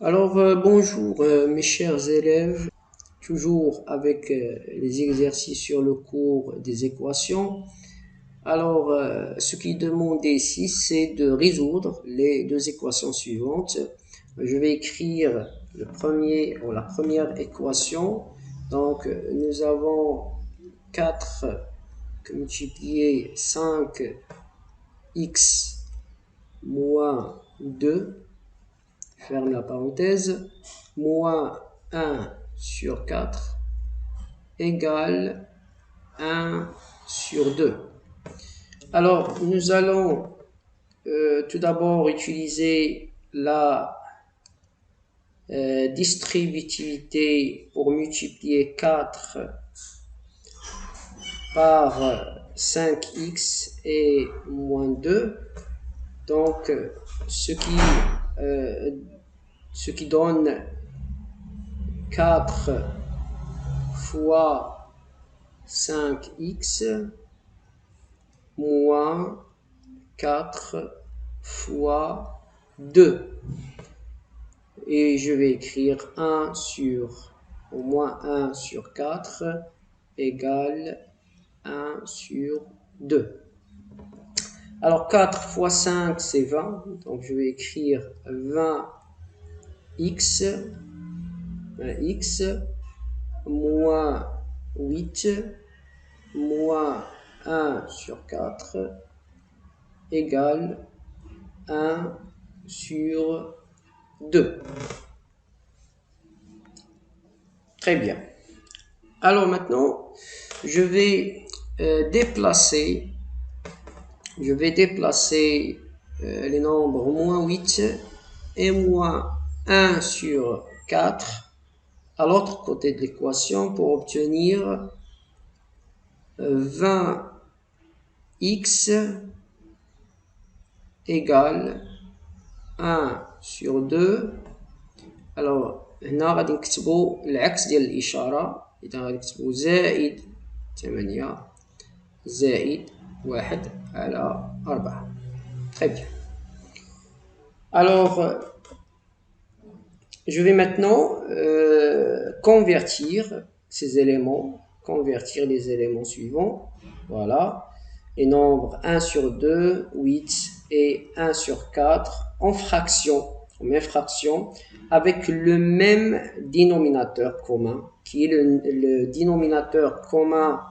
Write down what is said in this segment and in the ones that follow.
Bonjour mes chers élèves, toujours avec les exercices sur le cours des équations. Ce qui est demandé ici, c'est de résoudre les deux équations suivantes. Je vais écrire la première équation. Donc, nous avons 4 multiplié 5x moins 2, ferme la parenthèse, moins 1 sur 4 égale 1 sur 2. Alors, nous allons tout d'abord utiliser la distributivité pour multiplier 4 par 5x et moins 2. Donc, ce qui donne 4 fois 5x moins 4 fois 2. Et je vais écrire 1 sur, au moins 1 sur 4 égale 1 sur 2. Alors 4 fois 5 c'est 20, donc je vais écrire 20x, moins 8 moins 1 sur 4 égale 1 sur 2. Très bien. Alors maintenant, je vais déplacer les nombres moins 8 et moins 1 sur 4 à l'autre côté de l'équation pour obtenir 20x égale 1 sur 2. Alors هنا غادي نكتبو العكس ديال الإشارة، إذا غادي نكتبو زائد 8 زائد 1 على 4. Très bien. Alors, je vais maintenant convertir les éléments suivants. Voilà. Les nombres 1 sur 2, 8 et 1 sur 4 en fractions, avec le même dénominateur commun, qui est le dénominateur commun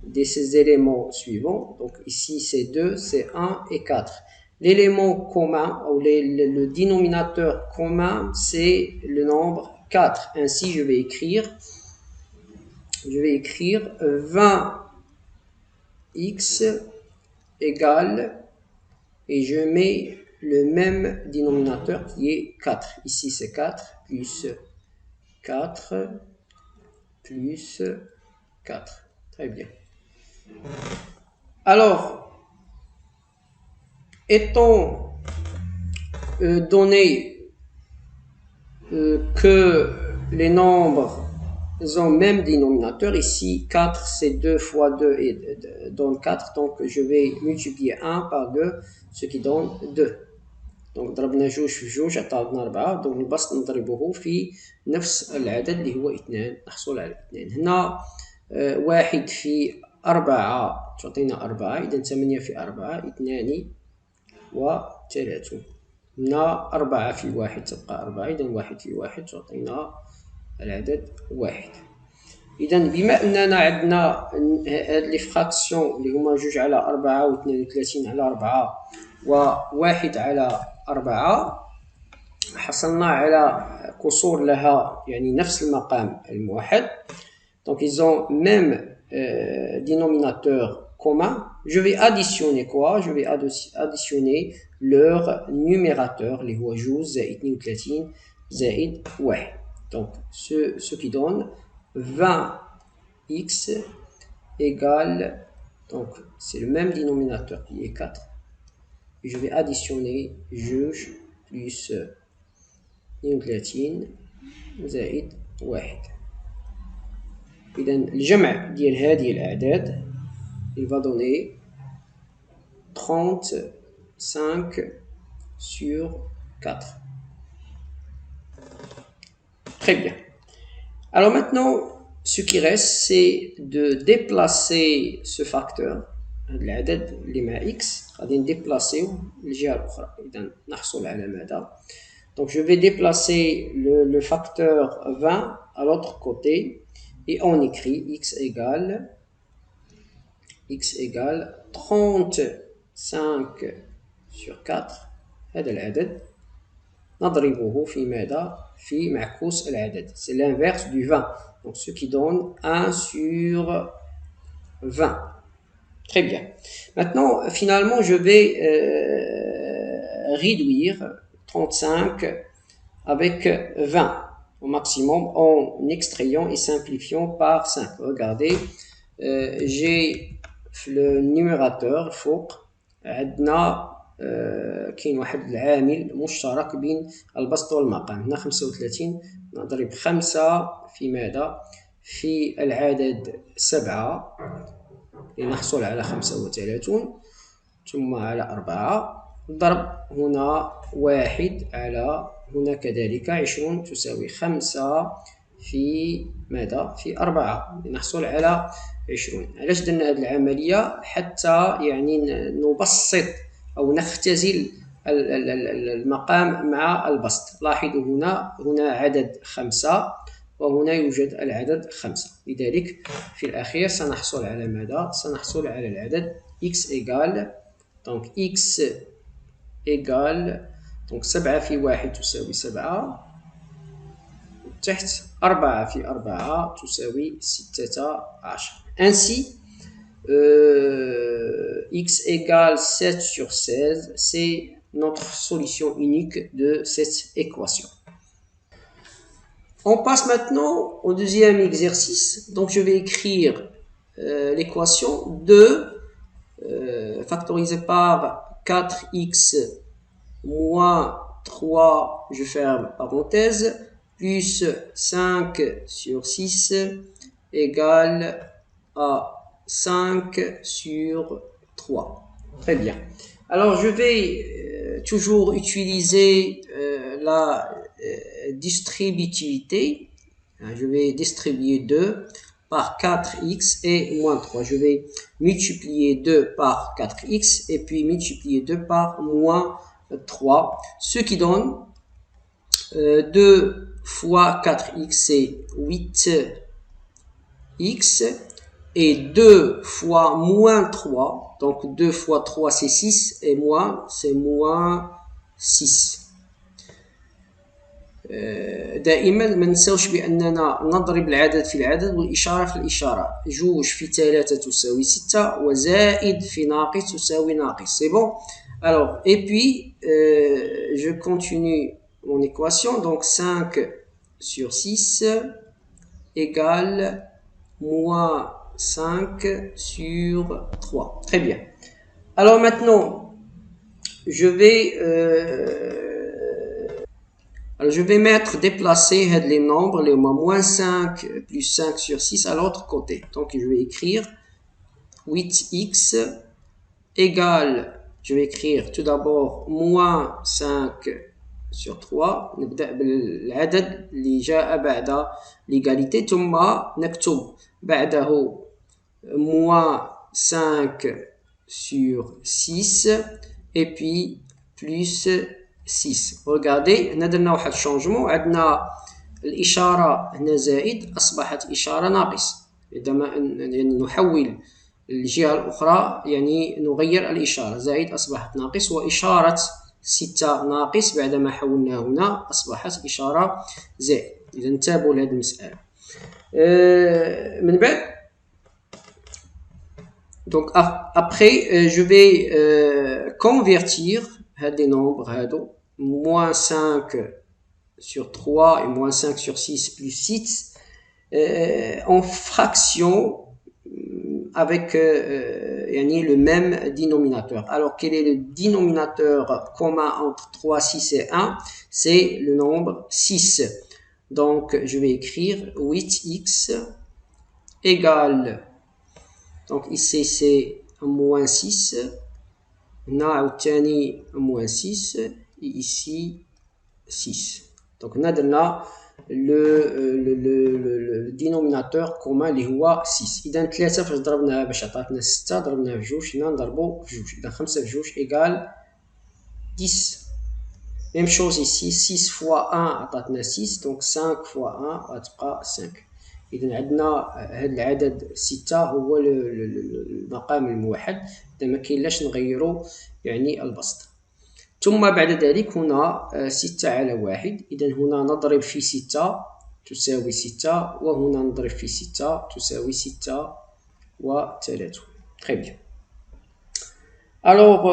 de ces éléments suivants. Donc ici c'est 2, c'est 1 et 4. L'élément commun ou le dénominateur commun, c'est le nombre 4. Ainsi je vais écrire 20x égale, et je mets le même dénominateur qui est 4. Ici c'est 4 plus 4 plus 4. Très bien. Alors, étant donné que les nombres ont le même dénominateur, ici 4 c'est 2 fois 2 et donne 4, donc je vais multiplier 1 par 2, ce qui donne 2. Donc ضربنا جوج في جوج عطانا 4، donc البسط نضربه في نفس العدد اللي هو 2 نحصل على 2. هنا 1 في 4 تعطينا 4، إذا 8 في 4 32. هنا 4 في 1 تبقى 4، إذا 1 في 1 تعطينا العدد 1. إذا بما أننا عندنا هاد لي فراكسيون اللي هما 2 على 4 و 32 على 4 و 1 على 4 حصلنا على كسور لها يعني نفس المقام الموحد. Donc ils ont même dénominateur commun. Je vais additionner quoi? Je vais additionner leur numérateur اللي هو 2 زائد 32 زائد 1. Donc ce qui donne 20x égale, donc c'est le même dénominateur qui est 4. Et je vais additionner 2 plus 32 زائد 1. إذا الجمع ديال هذه الأعداد il va donner 35 sur 4. Très bien. Alors maintenant, ce qui reste, c'est de déplacer ce facteur, العدد اللي مع x غادي نديبلاسيو للجهة الأخرى. إذا نحصل على ماذا؟ Donc je vais déplacer le facteur 20 à l'autre côté et on écrit x égale 35 sur 4. هذا العدد نضربه في ماذا؟ في معكوس العدد. C'est l'inverse du 20. Donc ce qui donne 1 sur 20. Très bien. Maintenant, finalement, je vais réduire 35 avec 20 au maximum en extrayant et simplifiant par 5. Regardez, j'ai le numérateur فوق عندنا كاين واحد العامل مشترك بين البسط والمقام. هنا 35 نضرب 5 في ماذا؟ في العدد 7 لنحصل على 35 ثم على 4 ضرب هنا 1 على هنا كذلك 20 تساوي 5 في ماذا؟ في 4 لنحصل على 20. علاش درنا هذه العملية؟ حتى يعني نبسط أو نختزل المقام مع البسط. لاحظوا هنا عدد 5 وهنا يوجد العدد 5. لذلك في الأخير سنحصل على ماذا؟ سنحصل على العدد x égale donc x égale donc 7 في 1 تساوي 7 تحت 4 في 4 تساوي 16. Ainsi x égale 7 sur 16, c'est notre solution unique de cette équation. On passe maintenant au deuxième exercice. Donc je vais écrire l'équation 2 factorisée par 4x moins 3, je ferme parenthèse, plus 5 sur 6 égale à 5 sur 3. Très bien. Alors je vais toujours utiliser la distributivité. Je vais distribuer 2 par 4x et moins 3. Je vais multiplier 2 par 4x et puis multiplier 2 par moins 3. Ce qui donne 2 fois 4x c'est 8x et 2 fois moins 3. Donc 2 fois 3 c'est 6 et moins c'est moins 6. دائما ما ننساوش باننا نضرب العدد في العدد والاشاره في الاشاره. 2 في 3 تساوي 6 وزائد في ناقص تساوي ناقص. C'est bon. Alors et puis je continue mon équation. Donc 5 sur 6 égale moins 5 sur 3. Très bien. Alors maintenant je vais déplacer les nombres, les moins 5 plus 5 sur 6 à l'autre côté. Donc je vais écrire 8x égale, je vais écrire tout d'abord moins 5 sur 3. نبدأ بالعدد اللي جاء بعد l'égalité ثم نكتب بعده moins 5 sur 6 et puis plus 6. Regardez, هنا درنا واحد الشونجمون. عندنا الإشارة هنا زائد أصبحت إشارة ناقص. عندما يعني نحول الجهة الأخرى يعني نغير الإشارة. زائد أصبحت ناقص وإشارة 6 ناقص بعدما حولنا هنا أصبحت إشارة زائد. إذا انتبهوا لهذه المسألة. من بعد donc après je vais convertir هذه nombres هادو moins 5 sur 3 et moins 5 sur 6 plus 6 en fraction avec le même dénominateur. Alors quel est le dénominateur commun entre 3, 6 et 1? C'est le nombre 6. Donc je vais écrire 8x égale, donc ici c'est moins 6, نعاود moins 6 et ici 6. Donc on a le dénominateur commun اللي هو 6. إذا 3 فاش ضربناها باش عطاتنا 6 ضربناها في جوج هنا نضربو في جوج. إذا 5 في جوج إيكال 10. Même chose ici, 6 fois 1 عطاتنا 6 donc 5 fois 1 غتبقى 5. إذا عندنا هذا العدد 6 هو المقام الموحد. إذا ما كاينلاش نغيرو يعني البسط. ثم بعد ذلك هنا 6 على 1. إذا هنا نضرب في 6 تساوي 6 وهنا نضرب في 6 تساوي 6 و30. Très bien. Alors,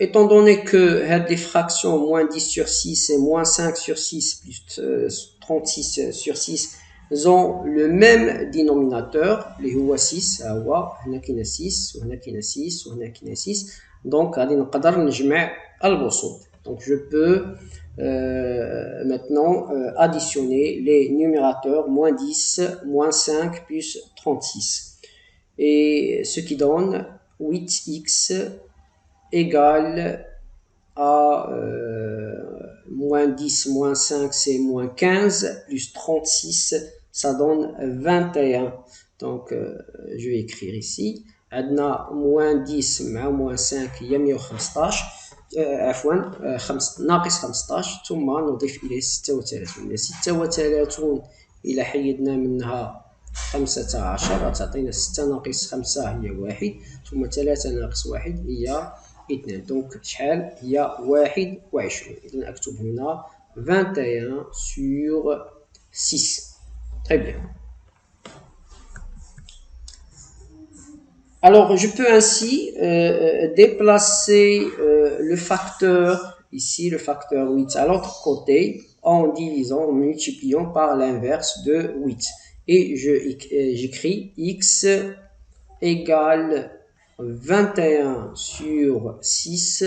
étant donné que les fractions moins 10 sur 6 et moins 5 sur 6 plus 36 sur 6 ont le même dénominateur, les هو 6 هنا كاين 6 وهنا كاين 6 وهنا كاين 6. Donc غادي نقدر نجمع البسط. Donc je peux maintenant additionner les numérateurs moins 10, moins 5 plus 36. Et ce qui donne 8x égale à moins 10, moins 5 c'est moins 15, plus 36 ça donne 21. Donc je vais écrire ici. عندنا moins 10 مع moins 5 هي 115 عفوا ناقص 15 ثم نضيف إليه 36. 36 إلى حيدنا منها 15 تعطينا 6 ناقص 5 هي 1 ثم 3 ناقص 1 هي 2. دونك شحال هي 21. إذا أكتب هنا 21 sur 6. Très bien. Alors, je peux ainsi déplacer le facteur, ici le facteur 8 à l'autre côté, en divisant, en multipliant par l'inverse de 8. Et j'écris x égale 21 sur 6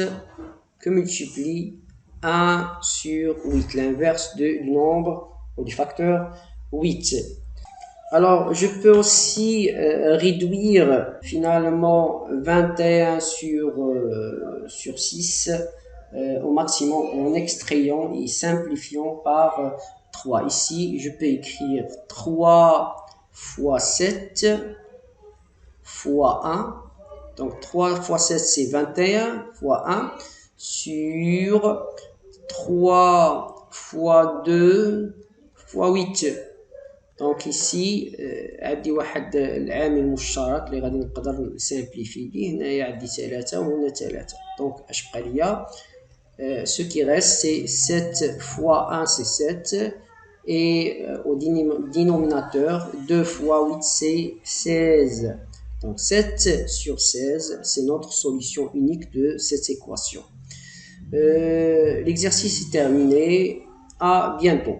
que multiplie 1 sur 8, l'inverse du nombre ou du facteur 8. Alors, je peux aussi réduire finalement 21 sur 6 au maximum en extrayant et simplifiant par 3. Ici, je peux écrire 3 fois 7 fois 1. Donc, 3 fois 7, c'est 21 fois 1 sur 3 fois 2 fois 8. Donc ici عندي واحد العامل مشترك اللي غادي نقدر نسامبليفي به. هنايا عندي 3 وهنا 3. Donc اش بقى ليا ce qui reste c'est 7 fois 1 c'est 7 et au dénominateur 2 fois 8 c'est 16. Donc 7 sur 16 c'est notre solution unique de cette équation. L'exercice est terminé. À bientôt.